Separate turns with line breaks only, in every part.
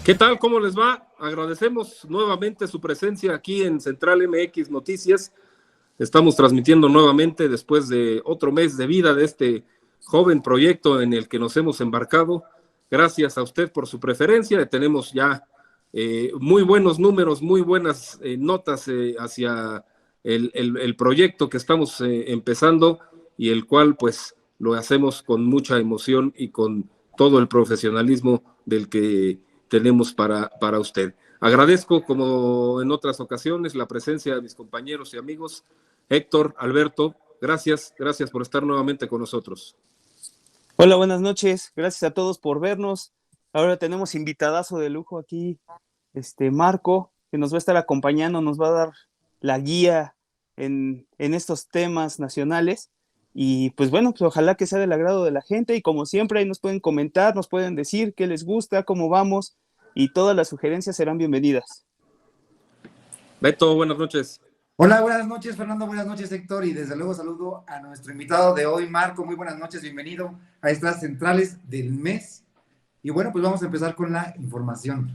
¿Qué tal? ¿Cómo les va? Agradecemos nuevamente su presencia aquí en Central MX Noticias. Estamos transmitiendo nuevamente después de otro mes de vida de este joven proyecto en el que nos hemos embarcado. Gracias a usted por su preferencia. Tenemos ya muy buenos números, muy buenas notas hacia el proyecto que estamos empezando y el cual pues lo hacemos con mucha emoción y con todo el profesionalismo del que tenemos para usted. Agradezco, como en otras ocasiones, la presencia de mis compañeros y amigos. Héctor, Alberto, gracias por estar nuevamente con nosotros.
Hola, buenas noches. Gracias a todos por vernos. Ahora tenemos invitadazo de lujo aquí, Marco, que nos va a estar acompañando, nos va a dar la guía en estos temas nacionales. Y pues bueno, pues ojalá que sea del agrado de la gente y como siempre ahí nos pueden comentar, nos pueden decir qué les gusta, cómo vamos y todas las sugerencias serán bienvenidas.
Beto, buenas noches.
Hola, buenas noches Fernando, buenas noches Héctor y desde luego saludo a nuestro invitado de hoy, Marco. Muy buenas noches, bienvenido a estas centrales del mes. Y bueno, pues vamos a empezar con la información.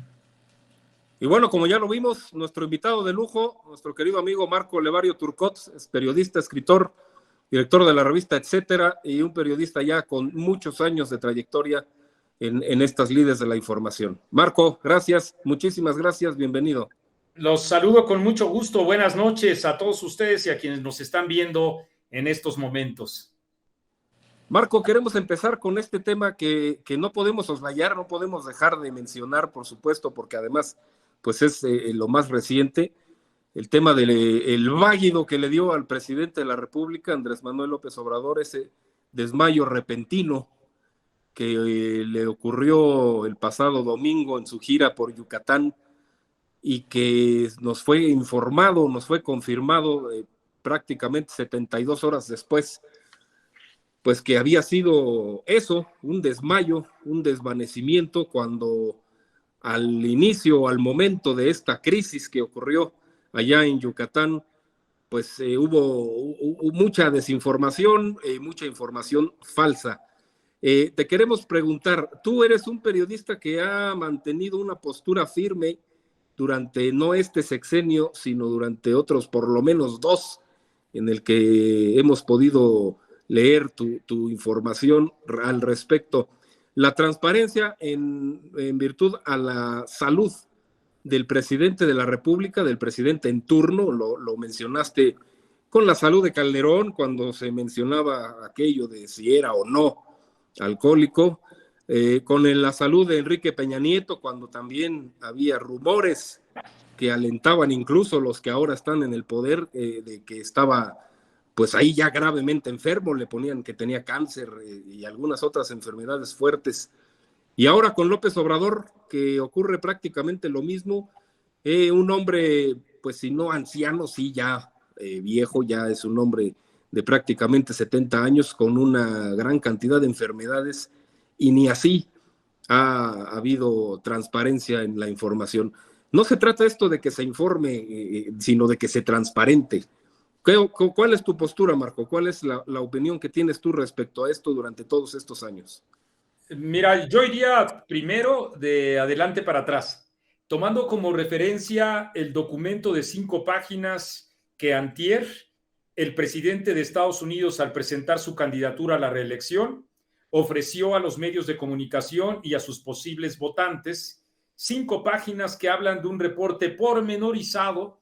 Y bueno, como ya lo vimos, nuestro invitado de lujo, nuestro querido amigo Marco Levario Turcot, es periodista, escritor, director de la revista Etcétera, y un periodista ya con muchos años de trayectoria en estas lides de la información. Marco, gracias, muchísimas gracias, bienvenido.
Los saludo con mucho gusto. Buenas noches a todos ustedes y a quienes nos están viendo en estos momentos.
Marco, queremos empezar con este tema que no podemos soslayar, no podemos dejar de mencionar, por supuesto, porque además pues es lo más reciente, el tema del váguido que le dio al presidente de la República, Andrés Manuel López Obrador, ese desmayo repentino que le ocurrió el pasado domingo en su gira por Yucatán y que nos fue informado, nos fue confirmado prácticamente 72 horas después, pues que había sido eso, un desmayo, un desvanecimiento, cuando al inicio, al momento de esta crisis que ocurrió allá en Yucatán, pues hubo mucha desinformación, mucha información falsa. Te queremos preguntar, tú eres un periodista que ha mantenido una postura firme durante no este sexenio, sino durante otros por lo menos dos, en el que hemos podido leer tu información al respecto. La transparencia en virtud a la salud del presidente de la República, del presidente en turno, lo mencionaste con la salud de Calderón, cuando se mencionaba aquello de si era o no alcohólico, con la salud de Enrique Peña Nieto, cuando también había rumores que alentaban incluso los que ahora están en el poder, de que estaba pues ahí ya gravemente enfermo, le ponían que tenía cáncer y algunas otras enfermedades fuertes. Y ahora con López Obrador, que ocurre prácticamente lo mismo, un hombre, pues si no anciano, sí ya viejo, ya es un hombre de prácticamente 70 años con una gran cantidad de enfermedades, y ni así ha habido transparencia en la información. No se trata esto de que se informe, sino de que se transparente. ¿Cuál es tu postura, Marco? ¿Cuál es la opinión que tienes tú respecto a esto durante todos estos años?
Mira, yo iría primero de adelante para atrás, tomando como referencia el documento de 5 páginas que antier el presidente de Estados Unidos, al presentar su candidatura a la reelección, ofreció a los medios de comunicación y a sus posibles votantes 5 páginas que hablan de un reporte pormenorizado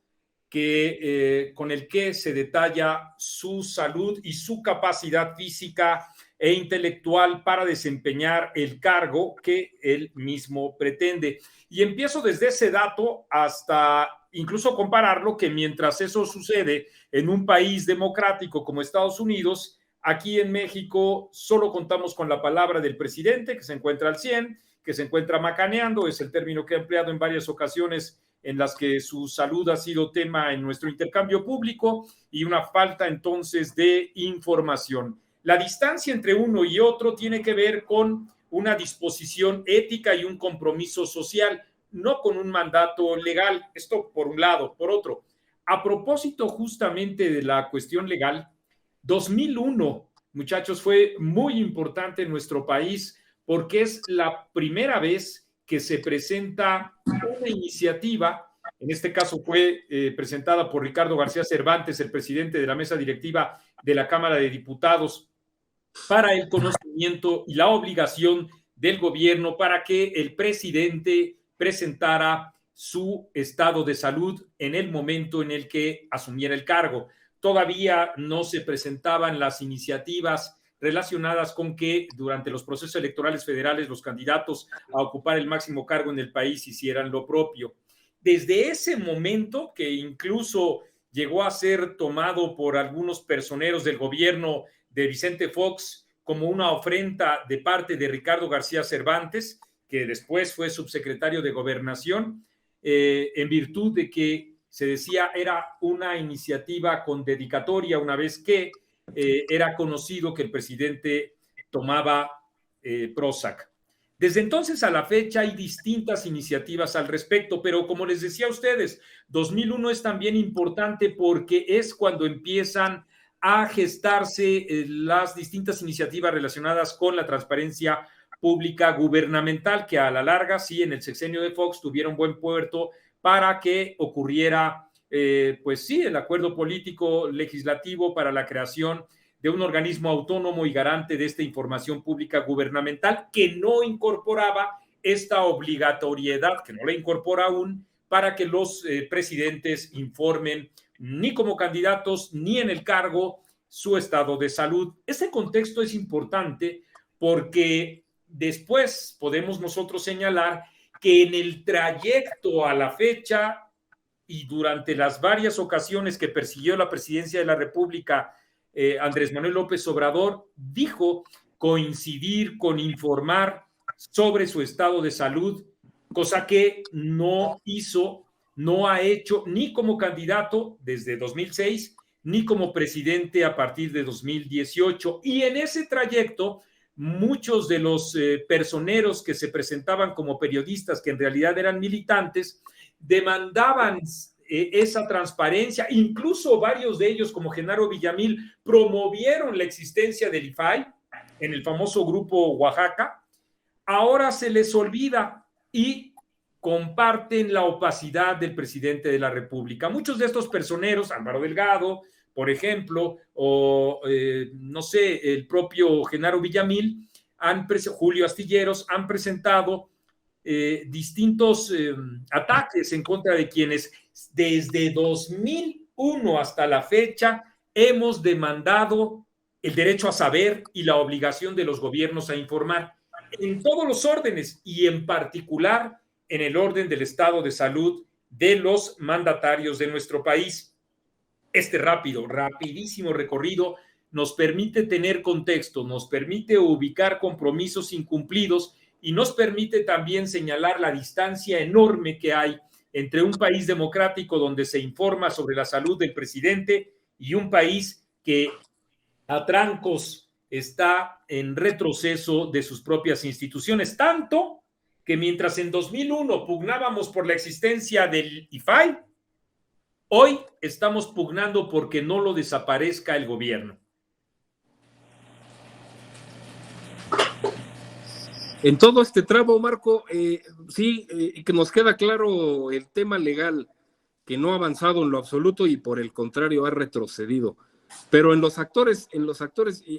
con el que se detalla su salud y su capacidad física e intelectual para desempeñar el cargo que él mismo pretende. Y empiezo desde ese dato hasta incluso compararlo, que mientras eso sucede en un país democrático como Estados Unidos, aquí en México solo contamos con la palabra del presidente, que se encuentra al 100, que se encuentra macaneando, es el término que ha empleado en varias ocasiones en las que su salud ha sido tema en nuestro intercambio público, y una falta entonces de información. La distancia entre uno y otro tiene que ver con una disposición ética y un compromiso social, no con un mandato legal. Esto por un lado. Por otro, a propósito justamente de la cuestión legal, 2001, muchachos, fue muy importante en nuestro país porque es la primera vez que se presenta una iniciativa. En este caso fue presentada por Ricardo García Cervantes, el presidente de la mesa directiva de la Cámara de Diputados, para el conocimiento y la obligación del gobierno para que el presidente presentara su estado de salud en el momento en el que asumiera el cargo. Todavía no se presentaban las iniciativas relacionadas con que durante los procesos electorales federales los candidatos a ocupar el máximo cargo en el país hicieran lo propio. Desde ese momento, que incluso llegó a ser tomado por algunos personeros del gobierno de Vicente Fox como una ofrenda de parte de Ricardo García Cervantes, que después fue subsecretario de Gobernación, en virtud de que se decía era una iniciativa con dedicatoria, una vez que era conocido que el presidente tomaba Prozac. Desde entonces a la fecha hay distintas iniciativas al respecto, pero como les decía a ustedes, 2001 es también importante porque es cuando empiezan a gestarse las distintas iniciativas relacionadas con la transparencia pública gubernamental, que a la larga, sí, en el sexenio de Fox tuvieron buen puerto para que ocurriera, pues sí, el acuerdo político legislativo para la creación de un organismo autónomo y garante de esta información pública gubernamental que no incorporaba esta obligatoriedad, que no la incorpora aún, para que los presidentes informen ni como candidatos ni en el cargo su estado de salud. Ese contexto es importante porque después podemos nosotros señalar que en el trayecto a la fecha y durante las varias ocasiones que persiguió la presidencia de la República, Andrés Manuel López Obrador dijo coincidir con informar sobre su estado de salud, cosa que no hizo, no ha hecho ni como candidato desde 2006, ni como presidente a partir de 2018. Y en ese trayecto, muchos de los personeros que se presentaban como periodistas, que en realidad eran militantes, demandaban esa transparencia. Incluso varios de ellos, como Genaro Villamil, promovieron la existencia del IFAI en el famoso grupo Oaxaca. Ahora se les olvida y comparten la opacidad del presidente de la República. Muchos de estos personeros, Álvaro Delgado, por ejemplo, o no sé, el propio Genaro Villamil, Julio Astilleros, han presentado distintos ataques en contra de quienes desde 2001 hasta la fecha hemos demandado el derecho a saber y la obligación de los gobiernos a informar en todos los órdenes y en particular en el orden del estado de salud de los mandatarios de nuestro país. Este rapidísimo recorrido nos permite tener contexto, nos permite ubicar compromisos incumplidos y nos permite también señalar la distancia enorme que hay entre un país democrático donde se informa sobre la salud del presidente y un país que a trancos está en retroceso de sus propias instituciones, tanto que mientras en 2001 pugnábamos por la existencia del IFAI, hoy estamos pugnando porque no lo desaparezca el gobierno.
En todo este tramo, Marco, sí, que nos queda claro el tema legal, que no ha avanzado en lo absoluto y por el contrario ha retrocedido. Pero en los actores,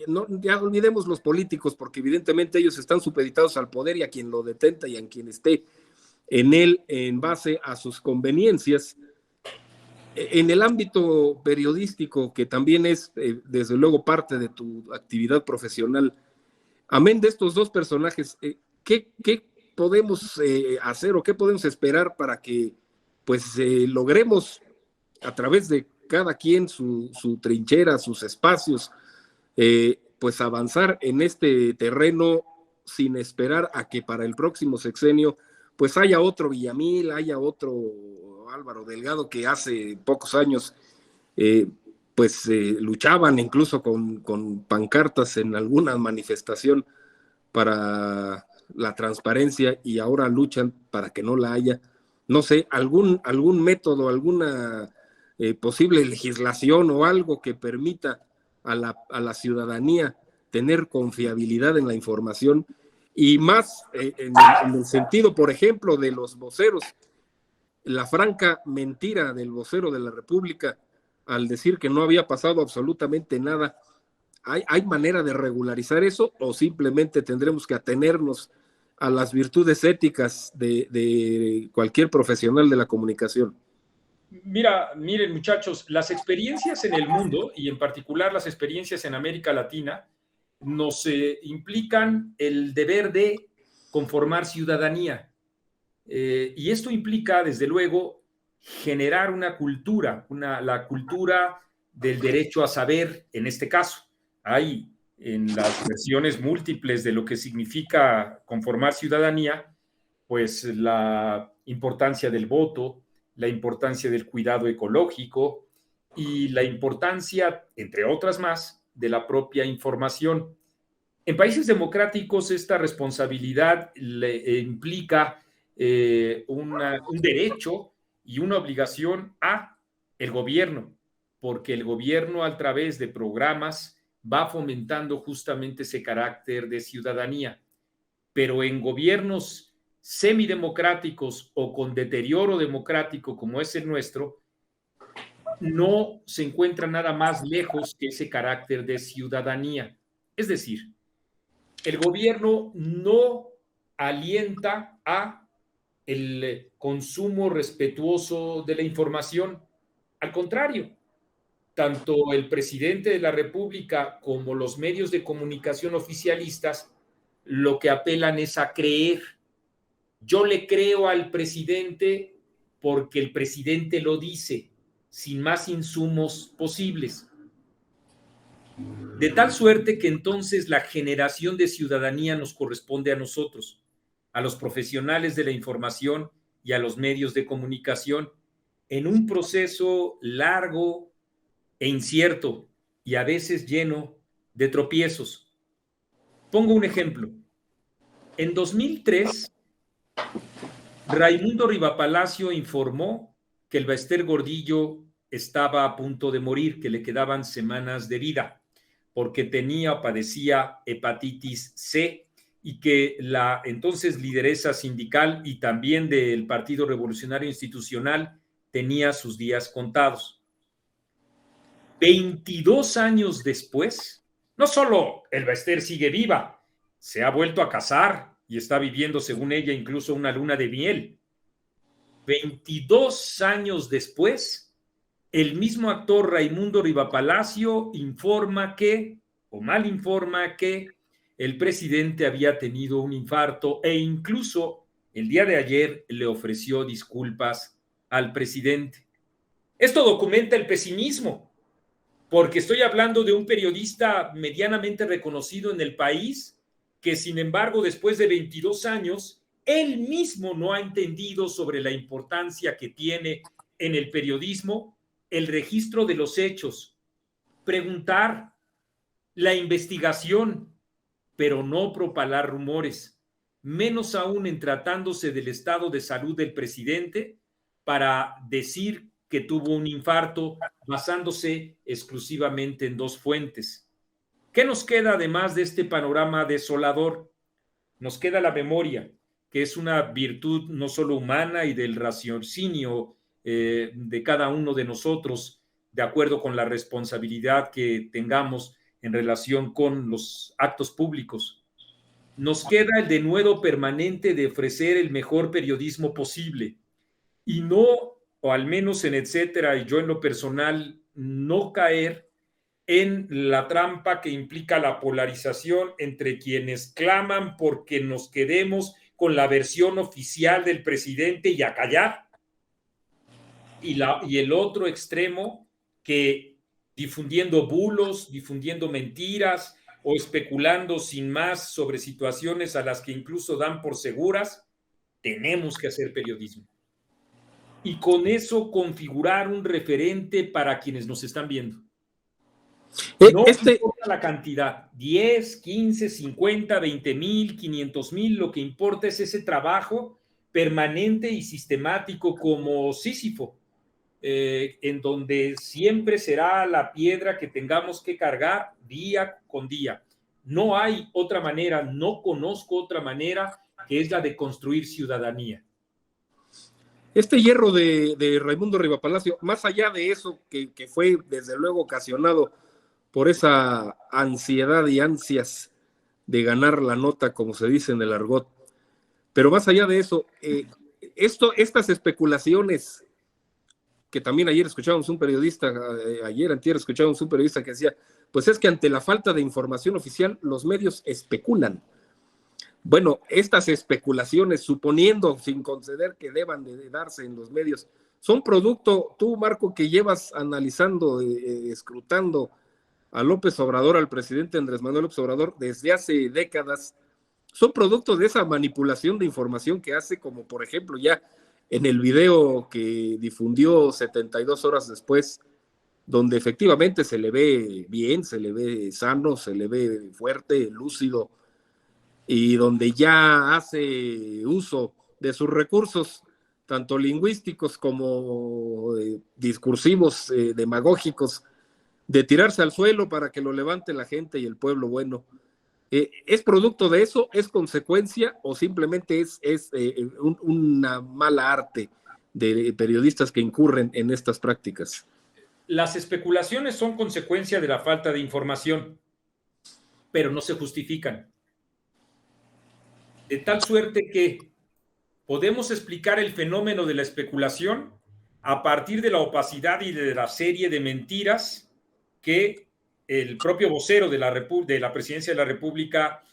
no, ya olvidemos los políticos, porque evidentemente ellos están supeditados al poder y a quien lo detenta y a quien esté en él en base a sus conveniencias. En el ámbito periodístico, que también es desde luego parte de tu actividad profesional, amén de estos dos personajes, ¿qué podemos hacer o qué podemos esperar para que pues logremos a través de cada quien su trinchera, sus espacios, pues avanzar en este terreno sin esperar a que para el próximo sexenio pues haya otro Villamil, haya otro Álvaro Delgado que hace pocos años luchaban incluso con pancartas en alguna manifestación para la transparencia y ahora luchan para que no la haya? No sé, algún método, alguna posible legislación o algo que permita a la ciudadanía tener confiabilidad en la información Y más en el sentido, por ejemplo, de los voceros, la franca mentira del vocero de la República al decir que no había pasado absolutamente nada. ¿Hay manera de regularizar eso o simplemente tendremos que atenernos a las virtudes éticas de cualquier profesional de la comunicación?
Miren muchachos, las experiencias en el mundo y en particular las experiencias en América Latina nos implican el deber de conformar ciudadanía. Y esto implica, desde luego, generar una cultura, la cultura del derecho a saber, en este caso. Hay en las versiones múltiples de lo que significa conformar ciudadanía, pues la importancia del voto, la importancia del cuidado ecológico y la importancia, entre otras más, de la propia información. En países democráticos esta responsabilidad implica un derecho y una obligación a el gobierno, porque el gobierno a través de programas va fomentando justamente ese carácter de ciudadanía. Pero en gobiernos semidemocráticos o con deterioro democrático como es el nuestro, no se encuentra nada más lejos que ese carácter de ciudadanía. Es decir, el gobierno no alienta a el consumo respetuoso de la información. Al contrario, tanto el presidente de la República como los medios de comunicación oficialistas lo que apelan es a creer. Yo le creo al presidente porque el presidente lo dice, sin más insumos posibles. De tal suerte que entonces la generación de ciudadanía nos corresponde a nosotros, a los profesionales de la información y a los medios de comunicación, en un proceso largo e incierto y a veces lleno de tropiezos. Pongo un ejemplo. En 2003, Raimundo Rivapalacio informó que el Baester Gordillo estaba a punto de morir, que le quedaban semanas de vida, porque tenía o padecía hepatitis C y que la entonces lideresa sindical y también del Partido Revolucionario Institucional tenía sus días contados. 22 años después, no solo el Baester sigue viva, se ha vuelto a casar y está viviendo, según ella, incluso una luna de miel. 22 años después, el mismo actor Raimundo Rivapalacio informa que, o mal informa que, el presidente había tenido un infarto e incluso el día de ayer le ofreció disculpas al presidente. Esto documenta el pesimismo, porque estoy hablando de un periodista medianamente reconocido en el país que, sin embargo, después de 22 años, él mismo no ha entendido sobre la importancia que tiene en el periodismo el registro de los hechos, preguntar, la investigación, pero no propalar rumores, menos aún en tratándose del estado de salud del presidente para decir que tuvo un infarto basándose exclusivamente en dos fuentes. ¿Qué nos queda además de este panorama desolador? Nos queda la memoria, que es una virtud no solo humana y del raciocinio de cada uno de nosotros, de acuerdo con la responsabilidad que tengamos en relación con los actos públicos. Nos queda el denuedo permanente de ofrecer el mejor periodismo posible y no, o al menos en etcétera, y yo en lo personal, no caer en la trampa que implica la polarización entre quienes claman porque nos quedemos con la versión oficial del presidente y a callar, y el otro extremo que difundiendo bulos, difundiendo mentiras o especulando sin más sobre situaciones a las que incluso dan por seguras, tenemos que hacer periodismo. Y con eso configurar un referente para quienes nos están viendo. No importa la cantidad, 10, 15, 50, 20,000, 500,000, lo que importa es ese trabajo permanente y sistemático como Sísifo, en donde siempre será la piedra que tengamos que cargar día con día. No hay otra manera, no conozco otra manera que es la de construir ciudadanía.
Este hierro de Raimundo Rivapalacio, más allá de eso que fue desde luego ocasionado por esa ansiedad y ansias de ganar la nota, como se dice en el argot, pero más allá de eso, estas especulaciones que también ayer escuchábamos un periodista, antier escuchábamos un periodista que decía, pues es que ante la falta de información oficial, los medios especulan. Bueno, estas especulaciones, suponiendo, sin conceder que deban de darse en los medios, son producto, tú, Marco, que llevas analizando, escrutando a López Obrador, al presidente Andrés Manuel López Obrador, desde hace décadas, son producto de esa manipulación de información que hace, como por ejemplo ya en el video que difundió 72 horas después, donde efectivamente se le ve bien, se le ve sano, se le ve fuerte, lúcido, y donde ya hace uso de sus recursos, tanto lingüísticos como discursivos, demagógicos, de tirarse al suelo para que lo levante la gente y el pueblo bueno. ¿Es producto de eso? ¿Es consecuencia? ¿O simplemente es una mala arte de periodistas que incurren en estas prácticas?
Las especulaciones son consecuencia de la falta de información, pero no se justifican. De tal suerte que podemos explicar el fenómeno de la especulación a partir de la opacidad y de la serie de mentiras que el propio vocero de la Presidencia de la República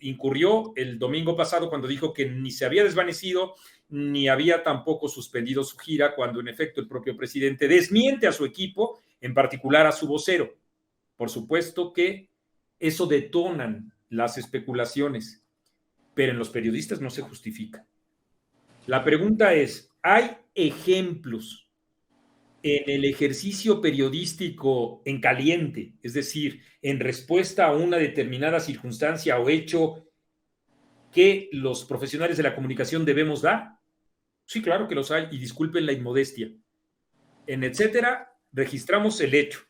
incurrió el domingo pasado cuando dijo que ni se había desvanecido ni había tampoco suspendido su gira, cuando en efecto el propio presidente desmiente a su equipo, en particular a su vocero. Por supuesto que eso detonan las especulaciones, pero en los periodistas no se justifica. La pregunta es, ¿hay ejemplos en el ejercicio periodístico en caliente, es decir, en respuesta a una determinada circunstancia o hecho que los profesionales de la comunicación debemos dar? Sí, claro que los hay, y disculpen la inmodestia. En etcétera, registramos el hecho,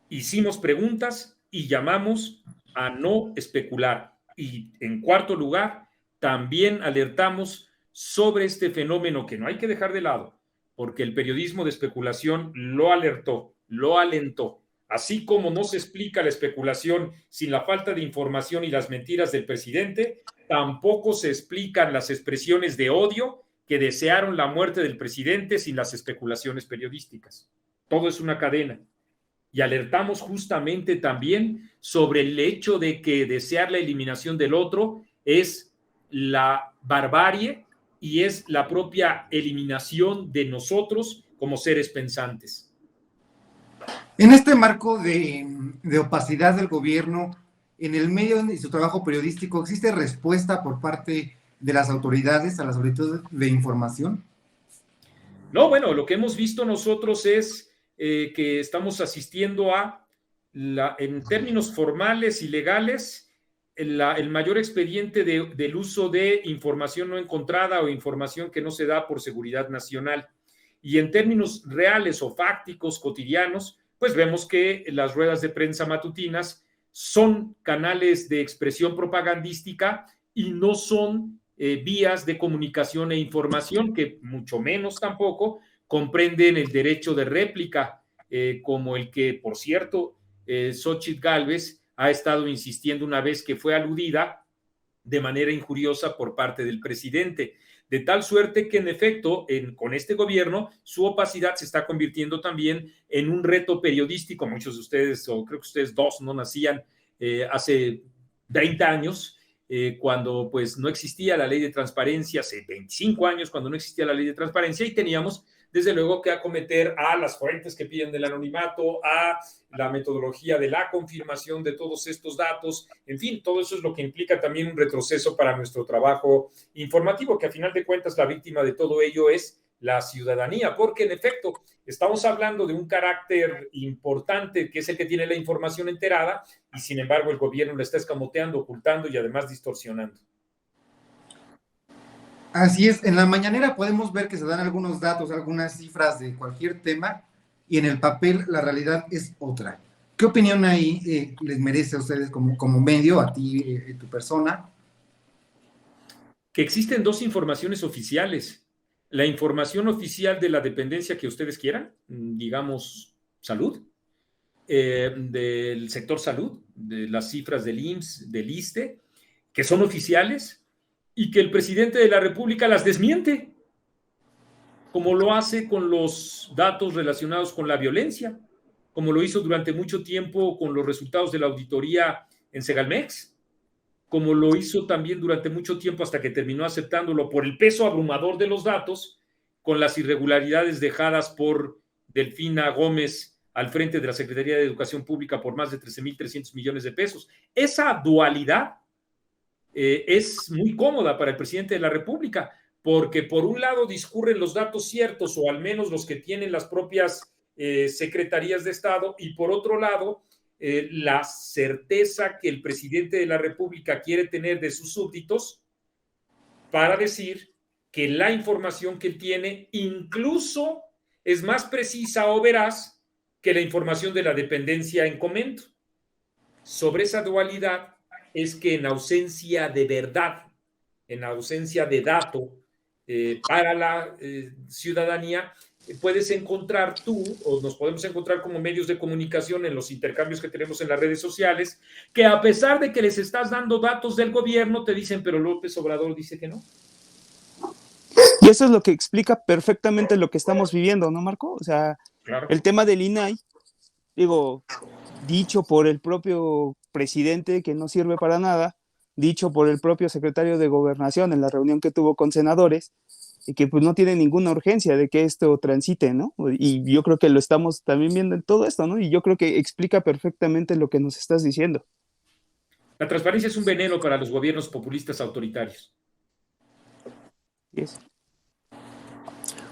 hicimos preguntas y llamamos a no especular. Y en cuarto lugar, también alertamos sobre este fenómeno que no hay que dejar de lado, porque el periodismo de especulación lo alertó, lo alentó. Así como no se explica la especulación sin la falta de información y las mentiras del presidente, tampoco se explican las expresiones de odio que desearon la muerte del presidente sin las especulaciones periodísticas. Todo es una cadena. Y alertamos justamente también sobre el hecho de que desear la eliminación del otro es la barbarie y es la propia eliminación de nosotros como seres pensantes.
En este marco de opacidad del gobierno, en el medio de su trabajo periodístico, ¿existe respuesta por parte de las autoridades a las solicitudes de información?
No, bueno, lo que hemos visto nosotros es que estamos asistiendo a, en términos formales y legales, el mayor expediente del uso de información no encontrada o información que no se da por seguridad nacional. Y en términos reales o fácticos cotidianos, pues vemos que las ruedas de prensa matutinas son canales de expresión propagandística y no son vías de comunicación e información, que mucho menos tampoco comprenden el derecho de réplica, como el que, por cierto, Xóchitl Gálvez ha estado insistiendo una vez que fue aludida de manera injuriosa por parte del presidente. De tal suerte que, en efecto, con este gobierno, su opacidad se está convirtiendo también en un reto periodístico. Muchos de ustedes, o creo que ustedes dos, no nacían hace 30 años, cuando pues no existía la ley de transparencia, hace 25 años cuando no existía la ley de transparencia, y teníamos desde luego que acometer a las fuentes que piden del anonimato, a la metodología de la confirmación de todos estos datos, en fin, todo eso es lo que implica también un retroceso para nuestro trabajo informativo, que a final de cuentas la víctima de todo ello es la ciudadanía, porque en efecto estamos hablando de un carácter importante que es el que tiene la información enterada y sin embargo el gobierno la está escamoteando, ocultando y además distorsionando.
Así es, en la mañanera podemos ver que se dan algunos datos, algunas cifras de cualquier tema y en el papel la realidad es otra. ¿Qué opinión ahí les merece a ustedes como medio, a ti, tu persona?
Que existen dos informaciones oficiales. La información oficial de la dependencia que ustedes quieran, digamos, salud, del sector salud, de las cifras del IMSS, del ISSSTE, que son oficiales y que el presidente de la República las desmiente, como lo hace con los datos relacionados con la violencia, como lo hizo durante mucho tiempo con los resultados de la auditoría en Segalmex, como lo hizo también durante mucho tiempo hasta que terminó aceptándolo por el peso abrumador de los datos, con las irregularidades dejadas por Delfina Gómez al frente de la Secretaría de Educación Pública por más de 13,300 millones de pesos. Esa dualidad es muy cómoda para el presidente de la República, porque por un lado discurren los datos ciertos, o al menos los que tienen las propias secretarías de Estado, y por otro lado, la certeza que el presidente de la República quiere tener de sus súbditos para decir que la información que él tiene incluso es más precisa o veraz que la información de la dependencia en comento. Sobre esa dualidad es que en ausencia de verdad, en ausencia de dato para la ciudadanía, puedes encontrar tú, o nos podemos encontrar como medios de comunicación en los intercambios que tenemos en las redes sociales, que a pesar de que les estás dando datos del gobierno, te dicen, pero López Obrador dice que no.
Y eso es lo que explica perfectamente lo que estamos viviendo, ¿no, Marco? O sea, claro. El tema del INAI, digo, dicho por el propio presidente que no sirve para nada, dicho por el propio secretario de Gobernación en la reunión que tuvo con senadores, y que pues no tiene ninguna urgencia de que esto transite, ¿no? Y yo creo que lo estamos también viendo en todo esto, ¿no? Y yo creo que explica perfectamente lo que nos estás diciendo.
La transparencia es un veneno para los gobiernos populistas autoritarios.
Yes.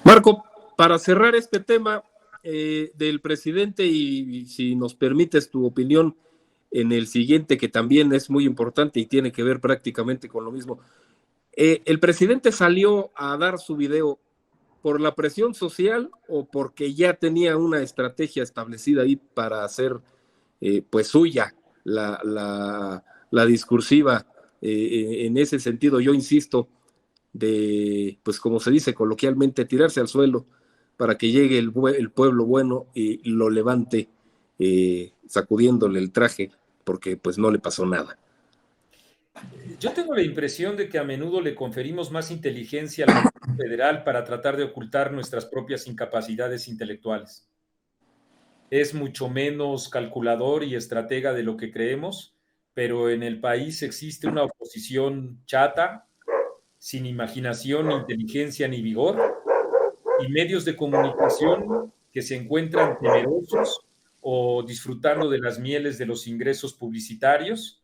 Marco, para cerrar este tema del presidente, y si nos permites tu opinión en el siguiente, que también es muy importante y tiene que ver prácticamente con lo mismo. ¿El presidente salió a dar su video por la presión social o porque ya tenía una estrategia establecida ahí para hacer pues suya la discursiva? En ese sentido, yo insisto, de, pues como se dice coloquialmente, tirarse al suelo para que llegue el pueblo bueno y lo levante sacudiéndole el traje, porque pues no le pasó nada.
Yo tengo la impresión de que a menudo le conferimos más inteligencia al gobierno federal para tratar de ocultar nuestras propias incapacidades intelectuales. Es mucho menos calculador y estratega de lo que creemos, pero en el país existe una oposición chata, sin imaginación, ni inteligencia, ni vigor, y medios de comunicación que se encuentran temerosos o disfrutando de las mieles de los ingresos publicitarios,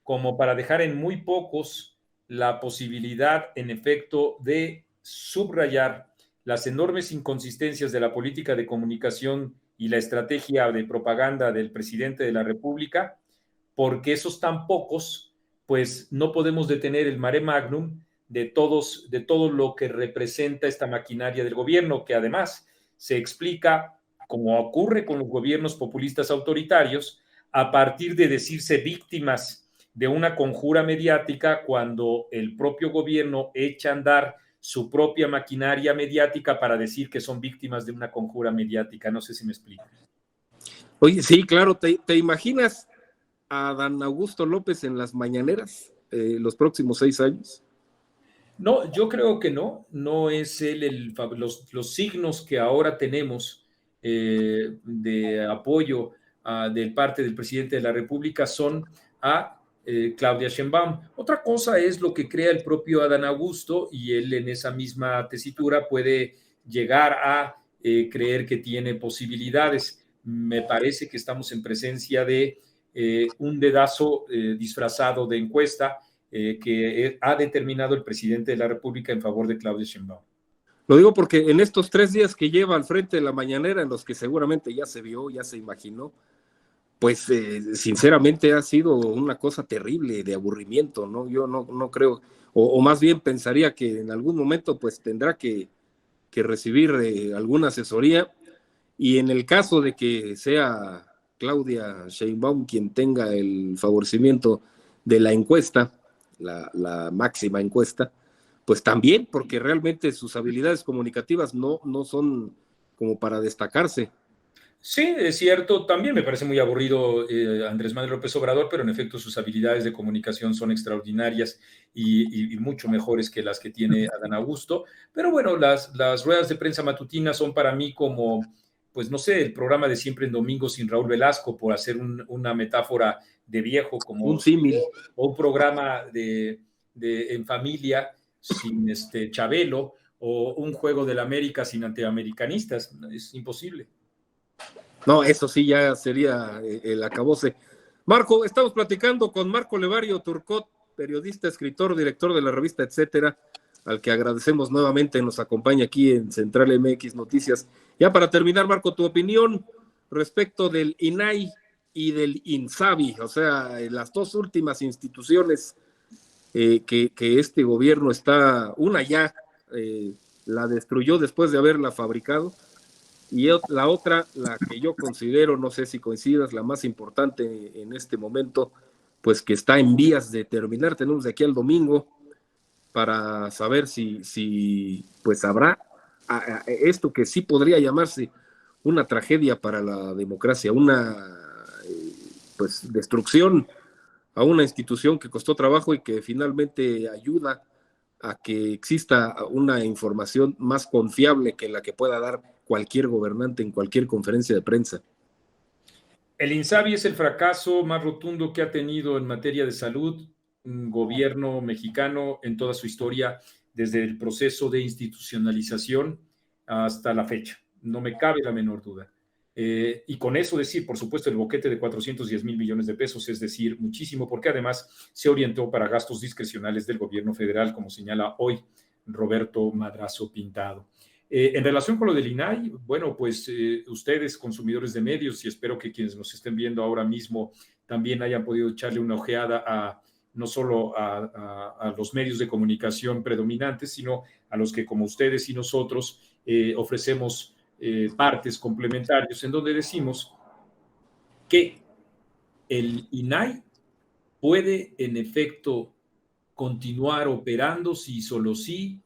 como para dejar en muy pocos la posibilidad, en efecto, de subrayar las enormes inconsistencias de la política de comunicación y la estrategia de propaganda del presidente de la República, porque esos tan pocos, pues no podemos detener el mare magnum de todo lo que representa esta maquinaria del gobierno, que además se explica, como ocurre con los gobiernos populistas autoritarios, a partir de decirse víctimas de una conjura mediática, cuando el propio gobierno echa a andar su propia maquinaria mediática para decir que son víctimas de una conjura mediática. No sé si me explico.
Oye, sí, claro, ¿te imaginas a Dan Augusto López en las mañaneras los próximos 6 años?
No, yo creo que no es él los signos que ahora tenemos de apoyo de parte del presidente de la República son a Claudia Sheinbaum. Otra cosa es lo que crea el propio Adán Augusto, y él en esa misma tesitura puede llegar a creer que tiene posibilidades. Me parece que estamos en presencia de un dedazo disfrazado de encuesta que ha determinado el presidente de la República en favor de Claudia Sheinbaum.
Lo digo porque en estos 3 días que lleva al frente de la mañanera, en los que seguramente ya se vio, ya se imaginó, pues sinceramente ha sido una cosa terrible de aburrimiento, ¿no? Yo no creo, o más bien pensaría que en algún momento pues tendrá que recibir alguna asesoría, y en el caso de que sea Claudia Sheinbaum quien tenga el favorecimiento de la encuesta, la máxima encuesta, pues también, porque realmente sus habilidades comunicativas no son como para destacarse.
Sí, es cierto, también me parece muy aburrido Andrés Manuel López Obrador, pero en efecto sus habilidades de comunicación son extraordinarias y mucho mejores que las que tiene Adán Augusto. Pero bueno, las ruedas de prensa matutinas son para mí como, pues no sé, el programa de Siempre en Domingo sin Raúl Velasco, por hacer una metáfora de viejo,
Un símil.
o un programa en familia sin Chabelo, o un juego del América sin antiamericanistas. Es imposible.
No, eso sí ya sería el acabose. Marco, estamos platicando con Marco Levario Turcot, periodista, escritor, director de la revista Etcétera, al que agradecemos nuevamente, nos acompaña aquí en Central MX Noticias. Ya para terminar, Marco, tu opinión respecto del INAI y del INSABI, o sea, las dos últimas instituciones que este gobierno está, una ya la destruyó después de haberla fabricado, y la otra, la que yo considero, no sé si coincidas, la más importante en este momento, pues que está en vías de terminar, tenemos de aquí al domingo para saber si pues habrá esto que sí podría llamarse una tragedia para la democracia, una pues destrucción a una institución que costó trabajo y que finalmente ayuda a que exista una información más confiable que la que pueda dar cualquier gobernante en cualquier conferencia de prensa.
El INSABI es el fracaso más rotundo que ha tenido en materia de salud un gobierno mexicano en toda su historia, desde el proceso de institucionalización hasta la fecha. No me cabe la menor duda. Y con eso decir, por supuesto, el boquete de 410,000 millones de pesos, es decir, muchísimo, porque además se orientó para gastos discrecionales del gobierno federal, como señala hoy Roberto Madrazo Pintado. En relación con lo del INAI, bueno, pues ustedes, consumidores de medios, y espero que quienes nos estén viendo ahora mismo también hayan podido echarle una ojeada no solo a los medios de comunicación predominantes, sino a los que, como ustedes y nosotros, ofrecemos partes complementarios, en donde decimos que el INAI puede, en efecto, continuar operando si solo sí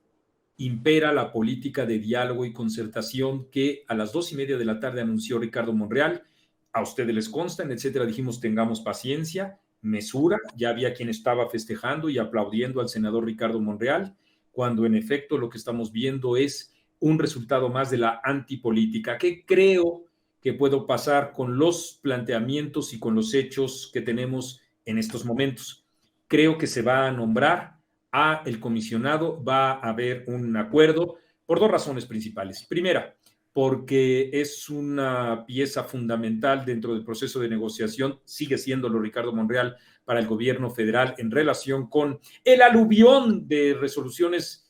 impera la política de diálogo y concertación que a las 2:30 de la tarde anunció Ricardo Monreal. A ustedes les consta, etcétera, dijimos tengamos paciencia, mesura, ya había quien estaba festejando y aplaudiendo al senador Ricardo Monreal, cuando en efecto lo que estamos viendo es un resultado más de la antipolítica, que creo que puede pasar con los planteamientos y con los hechos que tenemos en estos momentos. Creo que se va a nombrar a el comisionado, va a haber un acuerdo por dos razones principales. Primera, porque es una pieza fundamental dentro del proceso de negociación, sigue siéndolo Ricardo Monreal, para el gobierno federal en relación con el aluvión de resoluciones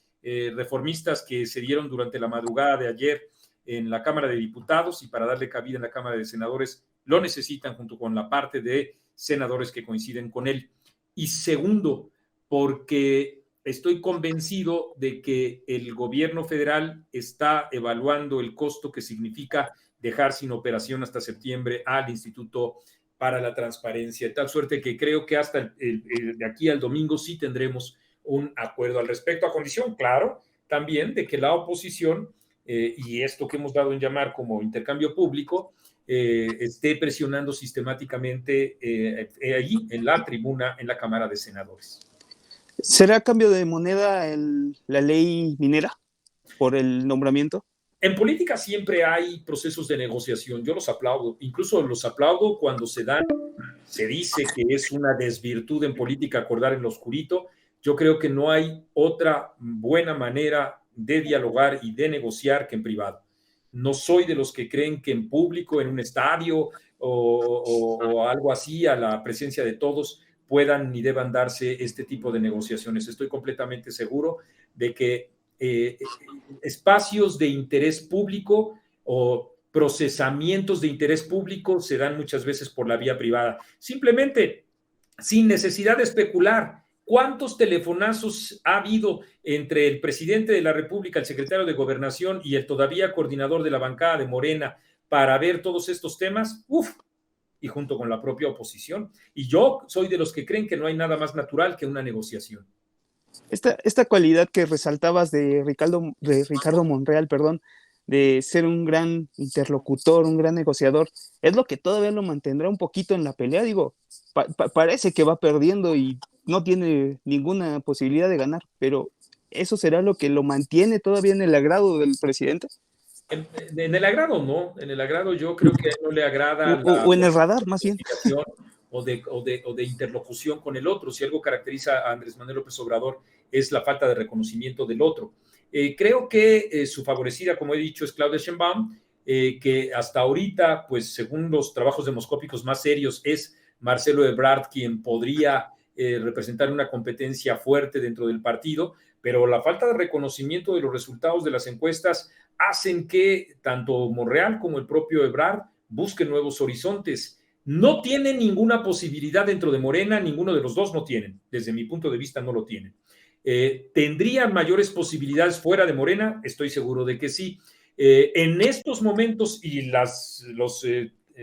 reformistas que se dieron durante la madrugada de ayer en la Cámara de Diputados, y para darle cabida en la Cámara de Senadores lo necesitan junto con la parte de senadores que coinciden con él. Y segundo, porque estoy convencido de que el gobierno federal está evaluando el costo que significa dejar sin operación hasta septiembre al Instituto para la Transparencia, de tal suerte que creo que hasta de aquí al domingo sí tendremos un acuerdo al respecto, a condición, claro, también de que la oposición, y esto que hemos dado en llamar como intercambio público, esté presionando sistemáticamente allí en la tribuna, en la Cámara de Senadores.
¿Será cambio de moneda la ley minera por el nombramiento?
En política siempre hay procesos de negociación, yo los aplaudo, incluso los aplaudo cuando se dice que es una desvirtud en política acordar en lo oscurito. Yo creo que no hay otra buena manera de dialogar y de negociar que en privado. No soy de los que creen que en público, en un estadio o algo así, a la presencia de todos, puedan ni deban darse este tipo de negociaciones. Estoy completamente seguro de que espacios de interés público o procesamientos de interés público se dan muchas veces por la vía privada. Simplemente, sin necesidad de especular. ¿Cuántos telefonazos ha habido entre el presidente de la República, el secretario de Gobernación y el todavía coordinador de la bancada de Morena para ver todos estos temas? y junto con la propia oposición. Y yo soy de los que creen que no hay nada más natural que una negociación.
Esta cualidad que resaltabas de Ricardo Monreal, perdón, de ser un gran interlocutor, un gran negociador, es lo que todavía lo mantendrá un poquito en la pelea. Digo, parece que va perdiendo y no tiene ninguna posibilidad de ganar, pero ¿eso será lo que lo mantiene todavía en el agrado del presidente?
En el agrado no, en el agrado yo creo que no le agrada
o en el radar, más bien.
O de interlocución con el otro. Si algo caracteriza a Andrés Manuel López Obrador es la falta de reconocimiento del otro. Creo que su favorecida, como he dicho, es Claudia Sheinbaum, que hasta ahorita, pues según los trabajos demoscópicos más serios, es Marcelo Ebrard quien podría representar una competencia fuerte dentro del partido, pero la falta de reconocimiento de los resultados de las encuestas hacen que tanto Monreal como el propio Ebrard busquen nuevos horizontes. No tienen ninguna posibilidad dentro de Morena, ninguno de los dos no tienen, desde mi punto de vista no lo tienen. ¿Tendrían mayores posibilidades fuera de Morena? Estoy seguro de que sí. En estos momentos, y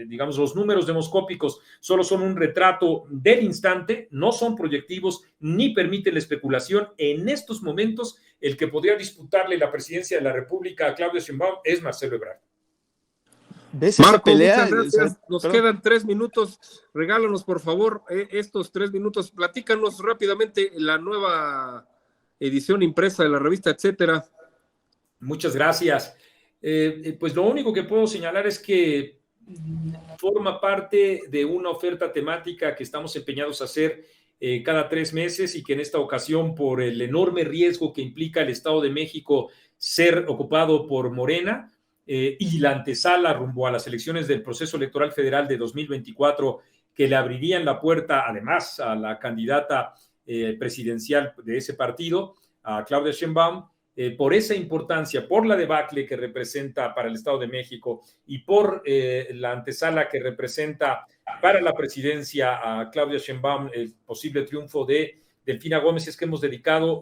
digamos, los números demoscópicos solo son un retrato del instante, no son proyectivos ni permiten la especulación. En estos momentos, el que podría disputarle la presidencia de la República a Claudia Sheinbaum es Marcelo Ebrard.
¿Ves
Marco,
esa pelea?
muchas gracias. Nos quedan 3 minutos. Regálanos, por favor, estos 3 minutos. Platícanos rápidamente la nueva edición impresa de la revista, etcétera.
Muchas gracias. Pues lo único que puedo señalar es que forma parte de una oferta temática que estamos empeñados a hacer cada 3 meses y que en esta ocasión, por el enorme riesgo que implica el Estado de México ser ocupado por Morena y la antesala rumbo a las elecciones del proceso electoral federal de 2024, que le abrirían la puerta además a la candidata presidencial de ese partido, a Claudia Sheinbaum, por esa importancia, por la debacle que representa para el Estado de México y por la antesala que representa para la presidencia a Claudia Sheinbaum, el posible triunfo de Delfina Gómez, es que hemos dedicado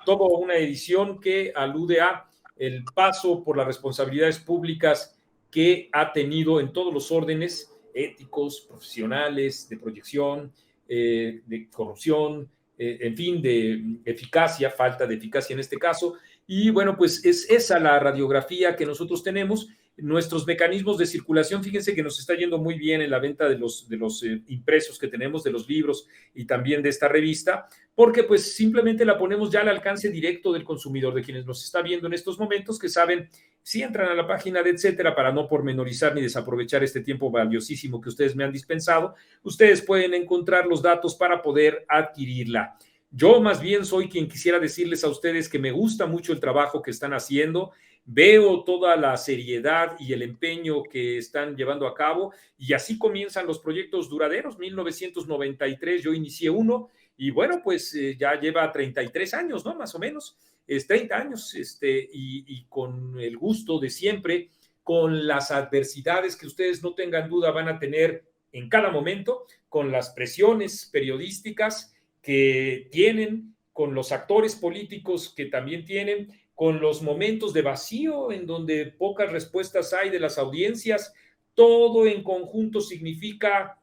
toda una edición que alude a el paso por las responsabilidades públicas que ha tenido en todos los órdenes éticos, profesionales, de proyección, de corrupción, en fin, de eficacia, falta de eficacia en este caso. Y bueno, pues es esa la radiografía que nosotros tenemos. Nuestros mecanismos de circulación, fíjense que nos está yendo muy bien en la venta de los impresos que tenemos, de los libros y también de esta revista, porque pues simplemente la ponemos ya al alcance directo del consumidor, de quienes nos está viendo en estos momentos, que saben, si entran a la página de etcétera, para no pormenorizar ni desaprovechar este tiempo valiosísimo que ustedes me han dispensado, ustedes pueden encontrar los datos para poder adquirirla. Yo más bien soy quien quisiera decirles a ustedes que me gusta mucho el trabajo que están haciendo, veo toda la seriedad y el empeño que están llevando a cabo y así comienzan los proyectos duraderos. 1993 yo inicié uno y bueno, pues ya lleva 33 años, ¿no? Más o menos, 30 años y con el gusto de siempre, con las adversidades que ustedes no tengan duda van a tener en cada momento, con las presiones periodísticas que tienen, con los actores políticos que también tienen, con los momentos de vacío en donde pocas respuestas hay de las audiencias. Todo en conjunto significa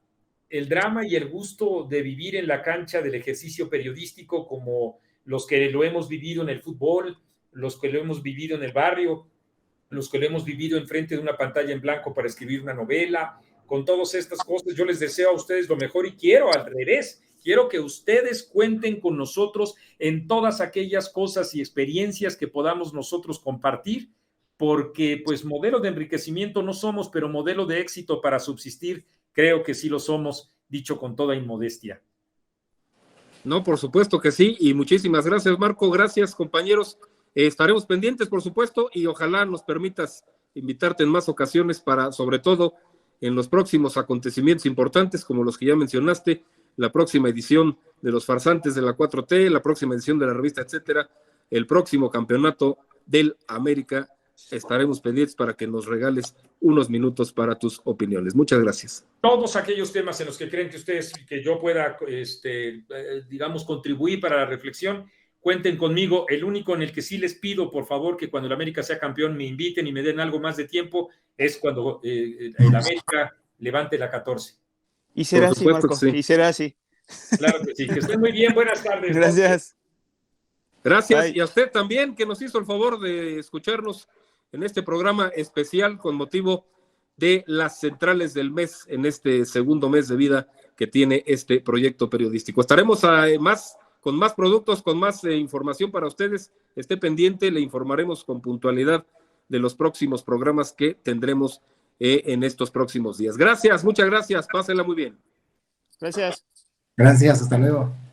el drama y el gusto de vivir en la cancha del ejercicio periodístico, como los que lo hemos vivido en el fútbol, los que lo hemos vivido en el barrio, los que lo hemos vivido enfrente de una pantalla en blanco para escribir una novela. Con todas estas cosas yo les deseo a ustedes lo mejor y quiero al revés. Quiero que ustedes cuenten con nosotros en todas aquellas cosas y experiencias que podamos nosotros compartir, porque pues modelo de enriquecimiento no somos, pero modelo de éxito para subsistir creo que sí lo somos, dicho con toda inmodestia.
No, por supuesto que sí, y muchísimas gracias, Marco. Gracias, compañeros. Estaremos pendientes, por supuesto, y ojalá nos permitas invitarte en más ocasiones para, sobre todo, en los próximos acontecimientos importantes, como los que ya mencionaste, la próxima edición de Los Farsantes de la 4T, la próxima edición de la revista, etcétera, el próximo campeonato del América. Estaremos pendientes para que nos regales unos minutos para tus opiniones. Muchas gracias.
Todos aquellos temas en los que creen que yo pueda, digamos, contribuir para la reflexión, cuenten conmigo. El único en el que sí les pido, por favor, que cuando el América sea campeón me inviten y me den algo más de tiempo, es cuando el América levante la 14.
Y será
Por
así,
supuesto
Marco,
que sí.
y será así.
Claro que sí, que estén muy bien, buenas tardes.
Gracias.
Gracias,
Bye.
y a usted también que nos hizo el favor de escucharnos en este programa especial con motivo de las centrales del mes, en este segundo mes de vida que tiene este proyecto periodístico. Estaremos con más productos, con más información para ustedes. Esté pendiente, le informaremos con puntualidad de los próximos programas que tendremos en estos próximos días. Gracias, muchas gracias, pásenla muy bien.
Gracias.
Gracias, hasta luego.